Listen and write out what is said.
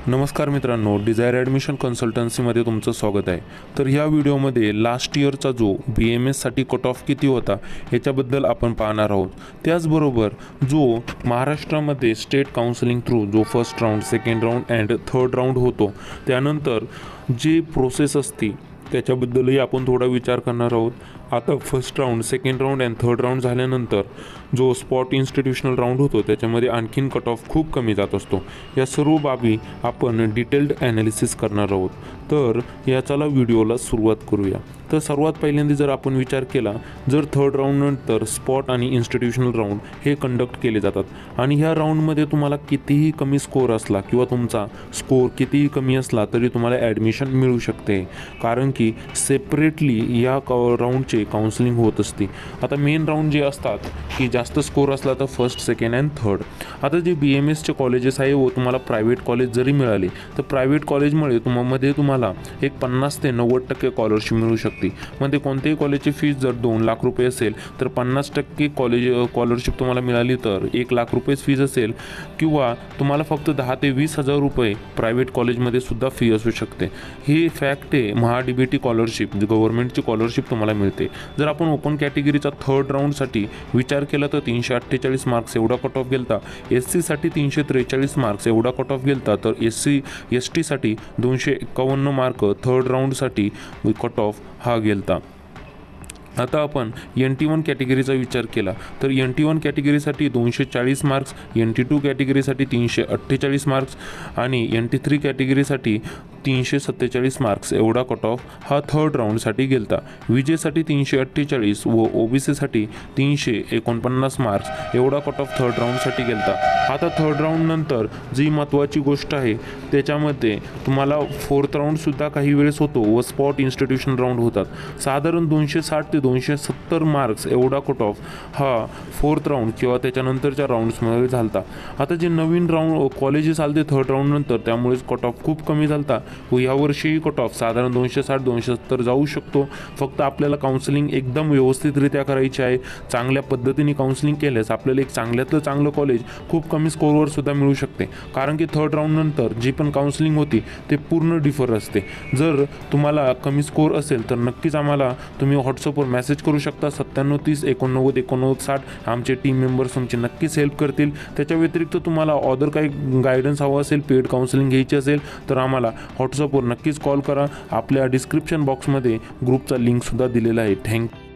नमस्कार मित्रांनो, Dzire admission कन्सल्टन्सीमध्ये तुमचं स्वागत आहे। तर ह्या व्हिडिओमध्ये लास्ट इयरचा जो BMS साठी कट ऑफ किती होता याच्याबद्दल आपण पाहणार आहोत। त्याचबरोबर जो महाराष्ट्रामध्ये स्टेट काउन्सिलिंग थ्रू जो first round, second round and third round होतो, त्यानंतर जी प्रोसेस असते त्याच्याबद्दलही आपण थोडा विचार करणार आहोत। आता first round, second round and third round झाल्यानंतर जो स्पॉट इन्स्टिट्यूशनल राऊंड होतो त्याच्यामध्ये आणखीन कट ऑफ खूप कमी जात असतो। या सर्व बाबी आपण डिटेल्ड ॲनालिसिस करणार आहोत। तर याचाला व्हिडिओला सुरुवात करूया। तर सर्वात पहिल्यांदा जर आपण विचार केला, जर थर्ड राऊंडनंतर स्पॉट आणि इन्स्टिट्यूशनल राऊंड हे कंडक्ट केले जातात आणि ह्या राऊंडमध्ये तुम्हाला कितीही कमी स्कोअर असला किंवा तुमचा स्कोअर कितीही कमी असला तरी तुम्हाला ॲडमिशन मिळू शकते, कारण की सेपरेटली या राऊंडचे काउन्सिलिंग होत असते। आता मेन राऊंड जे असतात की जास्त स्कोअर असला तर फर्स्ट, सेकंड अँड थर्ड। आता जे BMSचे कॉलेजेस आहे व तुम्हाला प्रायव्हेट कॉलेज जरी मिळाले तर प्रायव्हेट कॉलेजमुळे तुम्हाला एक 50 ते 90% स्कॉलरशिप मिळू शकते। म्हणजे कोणत्याही कॉलेजची फीस जर 2 लाख रुपये असेल तर 50% कॉलेज स्कॉलरशिप तुम्हाला मिळाली तर 1 लाख रुपयेच फीस असेल, किंवा तुम्हाला फक्त 10 ते 20 हजार रुपये प्रायव्हेट कॉलेजमध्ये सुद्धा फी असू शकते। ही फॅक्ट आहे। DBT स्कॉलरशिप, गव्हर्नमेंटची स्कॉलरशिप तुम्हाला मिळते। जर आपण ओपन कॅटेगरीचा थर्ड राऊंडसाठी विचार केला तर 348 मार्क्स एवढा कट ऑफ गेलता। SC साठी 343 मार्क्स एवढा कट ऑफ गेलता, तर SC ST साठी 251 मार्क थर्ड राऊंडसाठी कट ऑफ हा गेलता। आता आपण NT1 कॅटेगरीचा विचार केला तर NT1 कॅटेगरीसाठी 240 मार्क्स, NT2 कॅटेगरीसाठी 348 मार्क्स आणि NT3 कॅटेगरीसाठी 347 मार्क्स एवढा कट ऑफ हा थर्ड राऊंडसाठी गेलता। विजेसाठी 348 व OBC साठी 349 मार्क्स एवढा कट ऑफ थर्ड राऊंडसाठी गेलता। आता थर्ड राऊंडनंतर जी महत्त्वाची गोष्ट आहे त्याच्यामध्ये तुम्हाला फोर्थ राऊंडसुद्धा काही वेळेस होतो व स्पॉट इन्स्टिट्यूशन राऊंड होतात। साधारण 260 ते 270 मार्क्स एवढा कट ऑफ हा फोर्थ राऊंड किंवा त्याच्यानंतरच्या राऊंड्समध्ये झालता। आता जे नवीन राऊंड कॉलेजेस आलते थर्ड राऊंडनंतर त्यामुळेच कट ऑफ खूप कमी झालता व यावर्षीही कट ऑफ साधारण 260-270 जाऊ शकतो। फक्त आपल्याला काउन्सिलिंग एकदम व्यवस्थितरित्या करायची आहे। चांगल्या पद्धतीने काउन्सिलिंग केल्यास आपल्याला एक चांगल्यातलं चांगलं कॉलेज खूप कमी स्कोअरवर सुद्धा मिळू शकते, कारण की थर्ड राऊंडनंतर जी पण काउन्सिलिंग होती ते पूर्ण डिफर असते। जर तुम्हाला कमी स्कोअर असेल तर नक्कीच आम्हाला तुम्ही व्हॉट्सअपवर मेसेज करू शकता। 97 30 89 89 60 आमचे टीम मेंबर्स तुमची नक्कीच हेल्प करतील। त्याच्या व्यतिरिक्त तुम्हाला अदर काही गायडन्स हवं असेल, पेड काउन्सिलिंग घ्यायची असेल तर आम्हाला व्हॉट्सअपवर नक्कीच कॉल करा। आपल्या डिस्क्रिप्शन बॉक्समध्ये ग्रुपचा लिंकसुद्धा दिलेला आहे। थँक्यू।